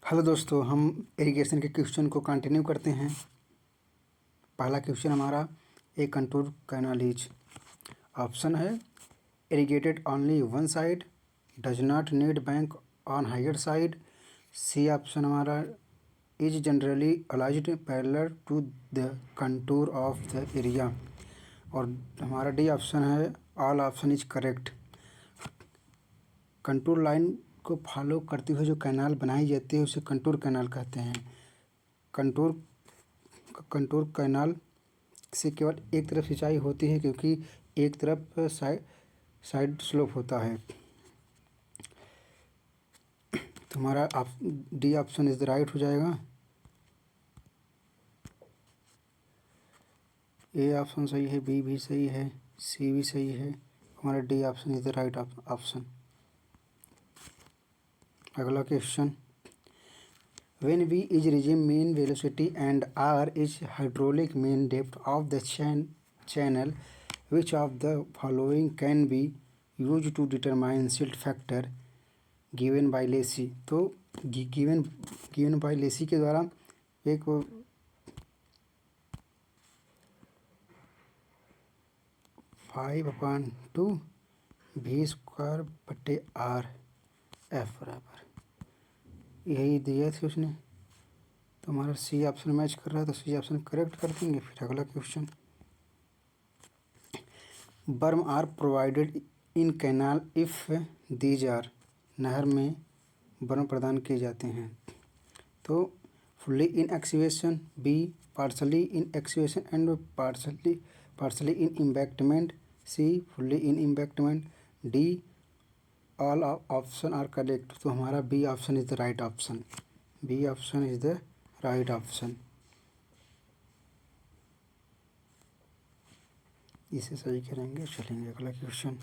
Hello दोस्तों, हम irrigation के क्वेश्चन को कंटिन्यू करते हैं। पहला क्वेश्चन हमारा, A contour canal is. Option है irrigated only one side, does not need bank on higher side. C option हमारा, is generally aligned parallel to the contour of the area. और हमारा D option है, all option is correct. Contour line को follow करते हुए जो canal बनाई जाती है उसे कंटूर कैनाल कहते हैं। कंटूर कंटूर कैनाल से केवल एक तरफ सिंचाई होती है, क्योंकि एक तरफ साइड स्लोप होता है। तो हमारा D option is the right हो जाएगा। ए ऑप्शन सही है, बी भी सही है, सी भी सही है। हमारा D option is the right option. अगला question, when V is regime mean velocity and R is hydraulic mean depth of the channel, which of the following can be used to determine silt factor given by Lacy। तो given by Lacy के द्वारा एक 5/2 V² F बराबर यही दिया थे उसने। तो हमारा सी ऑप्शन मैच कर रहा है, तो सी ऑप्शन करेक्ट कर देंगे। फिर अगला question, berm are provided in canal if these are. नहर में बर्म प्रदान किए जाते हैं। तो fully in excavation, B partly in excavation and partly in embankment, C fully in embankment, D all option are correct. तो हमारा B option is the right option. B option is the right option. इसे सही करेंगे। चलेंगे अगला question,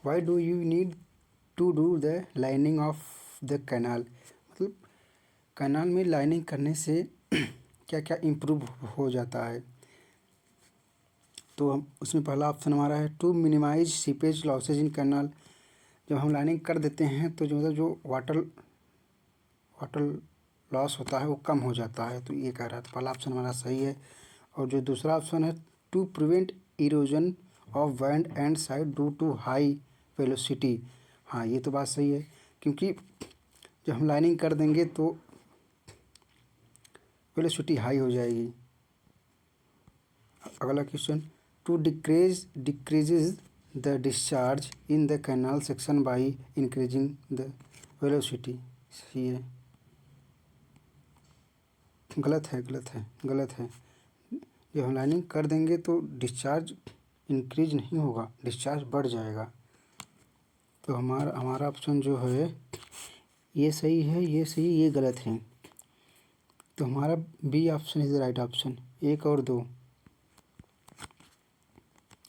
why do you need to do the lining of the canal. मतलब canal में lining करने से क्या क्या इम्प्रूव हो जाता है। तो हम उसमें पहला ऑप्शन हमारा है, to minimise seepage losses in canal. जब हम लाइनिंग कर देते हैं तो जो वाटर लॉस होता है वो कम हो जाता है। तो ये कह रहा है, तो पहला ऑप्शन हमारा सही है। और जो दूसरा ऑप्शन है, to prevent erosion of bed and side due to high velocity. हाँ, ये तो बात सही है, क्योंकि जब हम लाइनिंग कर देंगे तो वेलोसिटी हाई हो जाएगी। अगला question, to decreases the discharge in the canal section by increasing the velocity. सही है, गलत है। जब हम लाइनिंग कर देंगे तो डिस्चार्ज इंक्रीज नहीं होगा, डिस्चार्ज बढ़ जाएगा। तो हमारा ऑप्शन जो है ये सही है, ये सही, ये गलत है। तो हमारा B option is the right option. 1 और 2।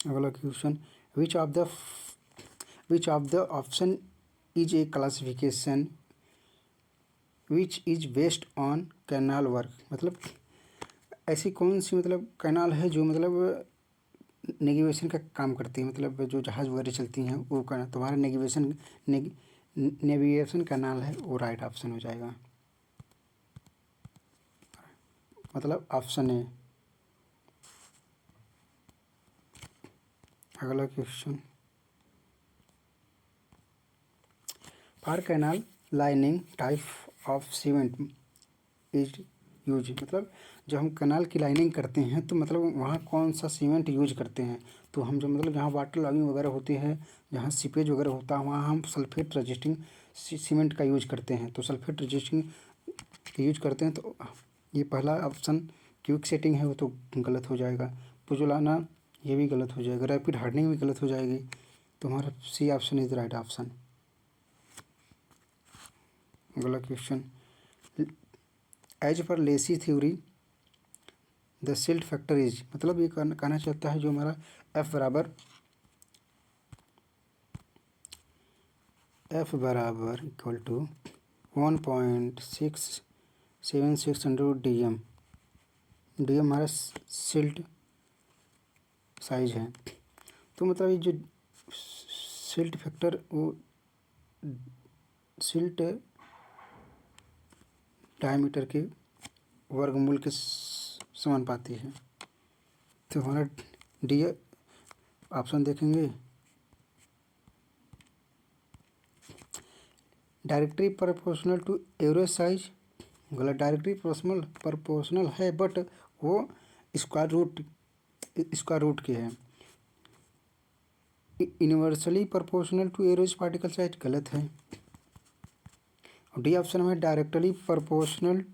अगला question, which of the option is a classification which is based on canal work. मतलब ऐसी कौन सी कैनाल है जो नेविगेशन का काम करती है। मतलब जो जहाज़ वगैरह चलती हैं वो कैनाल। तुम्हारा नेविगेशन कैनाल है, वो राइट ऑप्शन हो जाएगा। मतलब ऑप्शन ए। अगला question, for canal lining type of cement is use. मतलब जब हम कैनाल की लाइनिंग करते हैं तो वहाँ कौन सा सीमेंट यूज करते हैं। तो हम जो जहाँ वाटर लॉगिंग वगैरह होती है, जहाँ सीपेज वगैरह होता है, वहाँ हम सल्फेट रजिस्टिंग सीमेंट का यूज करते हैं। तो सल्फेट रजिस्टिंग यूज करते हैं। तो ये पहला ऑप्शन क्विक सेटिंग है, वो तो गलत हो जाएगा। पुजलाना ये भी गलत हो जाएगा। रैपिड हार्डनिंग भी गलत हो जाएगी। तो हमारा C option is the right option. अगला question, as per Lacey theory the silt factor is. मतलब ये कहना चाहता है जो हमारा F बराबर इक्वल टू 1.676 DM। DM हमारा सिल्ट साइज है। तो मतलब ये जो सिल्ट फैक्टर, वो सिल्ट डायमीटर के वर्गमूल के समानुपाती है। तो हमारा डी ऑप्शन देखेंगे, directly proportional to average size, गलत। डायरेक्टली प्रोपोर्शनल है बट वो स्क्वायर रूट के है। Inversely proportional to average particle size, गलत है। और डी ऑप्शन में directly proportional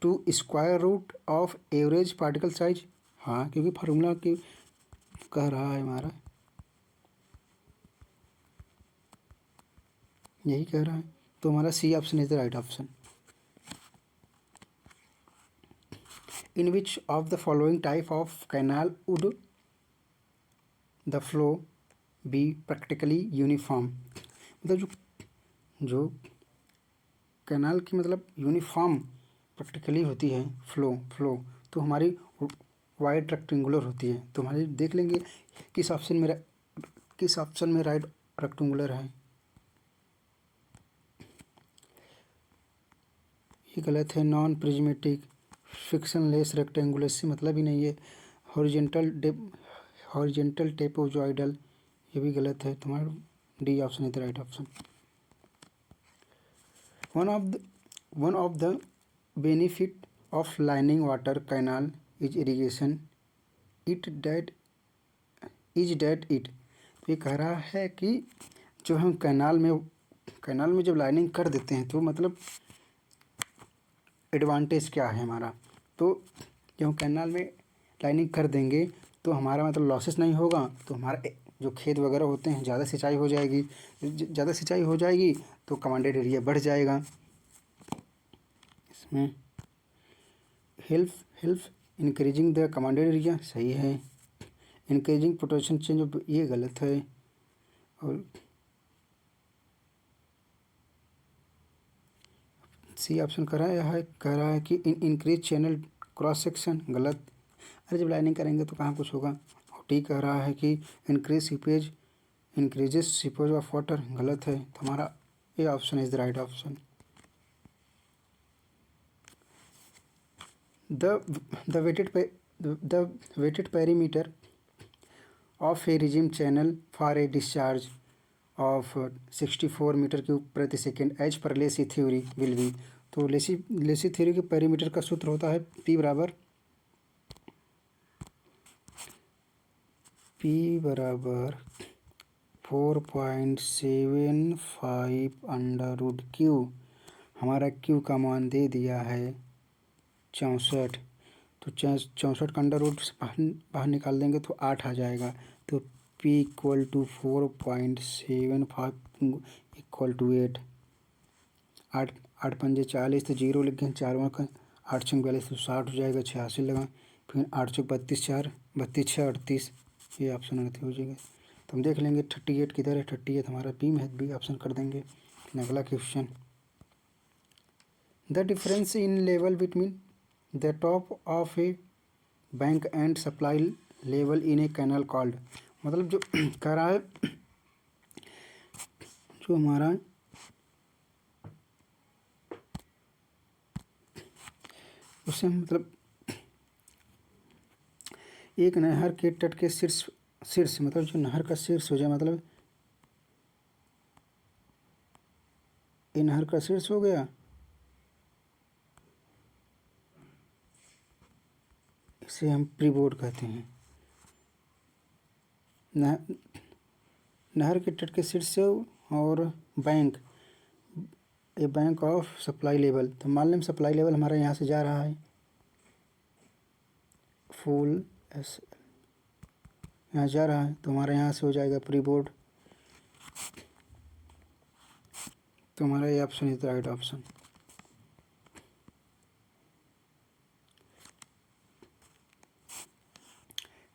to square root of average particle size, हाँ, क्योंकि फार्मूला की कह रहा है हमारा, यही कह रहा है। तो हमारा C option is the right option. In which of the following type of canal would the flow be practically uniform, मतलब जो कैनाल की मतलब यूनिफॉर्म प्रैक्टिकली होती है फ्लो तो हमारी वाइड रेक्टेंगुलर होती है। तो हमारी देख लेंगे किस ऑप्शन में राइट रेक्टेंगुलर है। ये गलत है। नॉन प्रिज्मेटिक फ्रिक्शनलेस रेक्टेंगुलर, इससे मतलब ही नहीं है। हॉरिजेंटल टेपोजॉइडल, ये भी गलत है। तुम्हारा डी ऑप्शन है the right option. One of the benefit of lining water canal is irrigation it date तो ये कह रहा है कि जो हम कैनाल में जब लाइनिंग कर देते हैं तो मतलब एडवांटेज क्या है हमारा। तो जब हम कैनाल में लाइनिंग कर देंगे तो हमारा मतलब लॉसेस नहीं होगा। तो हमारा जो खेत वगैरह होते हैं ज़्यादा सिंचाई हो जाएगी। ज़्यादा सिंचाई हो जाएगी तो कमांडेड एरिया बढ़ जाएगा। इसमें help increasing the commanded area, सही है। इंक्रीजिंग पोटेंशियल चेंज, ये गलत है। और सी ऑप्शन कह रहा है कि इंक्रीज चैनल क्रॉस सेक्शन, गलत। अरे जब लाइनिंग करेंगे तो कहाँ कुछ होगा। और टी कह रहा है कि इंक्रीजेस सीपेज ऑफ वाटर, गलत है। तो हमारा A option is the right option. The wetted perimeter of a regime channel for a discharge of 64 metre cube प्रति second as per Lacey theory will be. तो लेसी थ्योरी के perimeter का सूत्र होता है P बराबर 4.75 अंडर रूट क्यू। हमारा Q का मान दे दिया है 64। तो 64 का अंडर रूट बाहर निकाल देंगे तो 8 आ जाएगा। तो P equal to 4.75 equal to 8। 8 पंजे 40, तो जीरो लिख गए। 4 का 8 छंग 42, तो 60 हो जाएगा। 86 लगा, फिर 8 चौक 32, 4 32 6 38, ये ऑप्शन गलत हो जाएगा। तो हम देख लेंगे 38 किधर है। 38 हमारा बी में है, बी ऑप्शन कर देंगे। अगला question, the difference in level between the top of a bank and supply level in a canal called, मतलब जो कह रहा है जो हमारा उससे मतलब एक नहर के तट के शीर्ष मतलब जो नहर का शीर्ष हो जाए, मतलब ये नहर का शीर्ष हो गया, इसे हम प्रीबोर्ड कहते हैं। नहर के तट के शीर्ष से और बैंक ऑफ सप्लाई लेवल, तो मान लें सप्लाई लेवल हमारा यहाँ से जा रहा है फुल एस, यहाँ जा रहा है, तो हमारा यहाँ से हो जाएगा प्रीबोर्ड। तो हमारा ये option is the right option.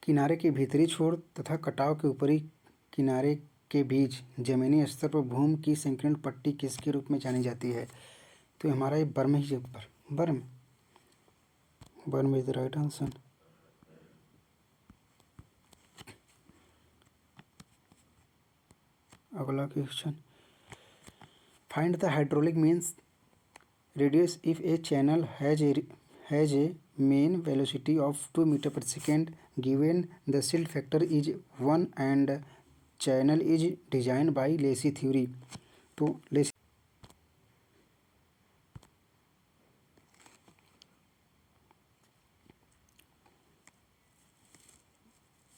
किनारे के भीतरी छोर तथा कटाव के ऊपरी किनारे के बीच जमीनी स्तर पर भूमि की संकीर्ण पट्टी किसके रूप में जानी जाती है। तो हमारा ये बर्म ही बर्म इज द राइट आंसर। अगला question, find the hydraulic means Radius, if a channel has a mean velocity of 2 meter per second, given the silt factor is 1 and channel is designed by Lacy theory. तो Lacey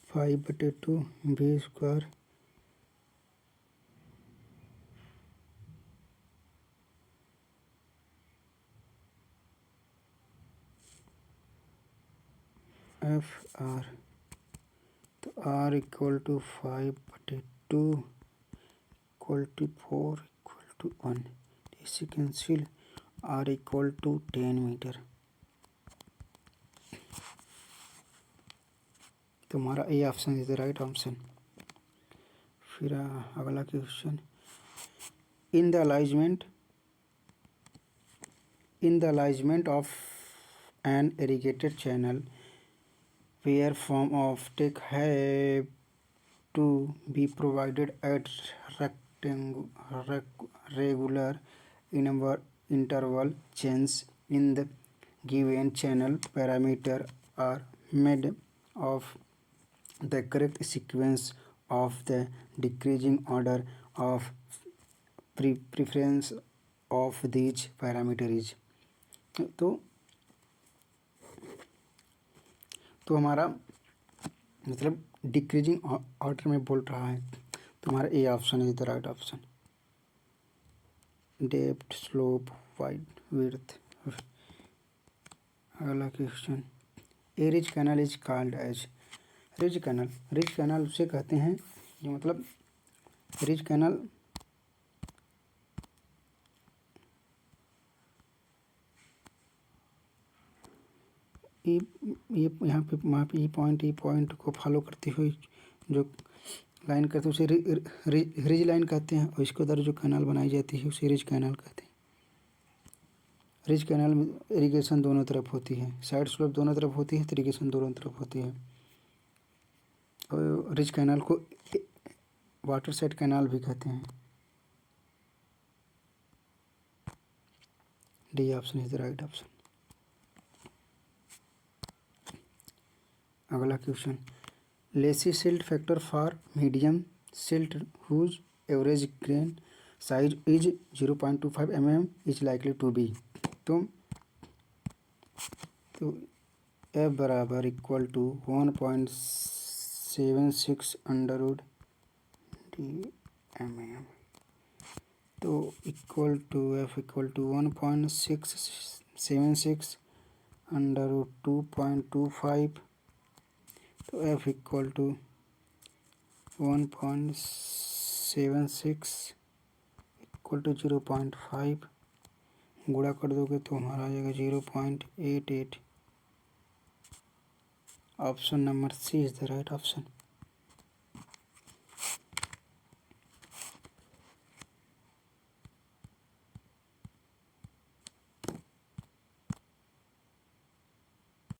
5/2 v square F R, तो R equal to 5/2 equal to 4 equal to 1, इसे cancel, R equal to 10 metre. तो हमारा A option is the right option. फिर अगला question, in the alignment of an irrigated channel where form of take have to be provided at regular interval, change in the given channel parameter are made of the correct sequence of the decreasing order of preference of these parameters। तो हमारा मतलब decreasing order में बोल रहा है, तो हमारा A option is the right option. Depth, slope, wide, width. अगला question, a ridge canal is called as, ridge canal उसे कहते हैं जो मतलब रिज कैनल ये यहाँ पे ई पॉइंट को फॉलो करते हुए जो लाइन करते हैं उसे रिज लाइन कहते हैं, और इसके उधर जो कैनाल बनाई जाती है उसे रिज कैनाल कहते हैं। रिज कैनाल में इरिगेशन दोनों तरफ होती है, साइड स्लोप दोनों तरफ होती है, तो इरिगेशन दोनों तरफ होती है। और रिज कैनाल को वाटर साइड कैनाल भी कहते हैं। D option is the right option. अगला question, Lacey silt factor for medium silt whose average grain size is 0.25 mm is likely to be. तो एफ बराबर इक्वल टू 1.76 अंडर mm, तो equal to F equal to 1.676 under 2.25, तो F equal to 1.76 equal to 0.5 गुणा कर दोगे तो हमारा आ जाएगा 0.88। Option number C is the right option.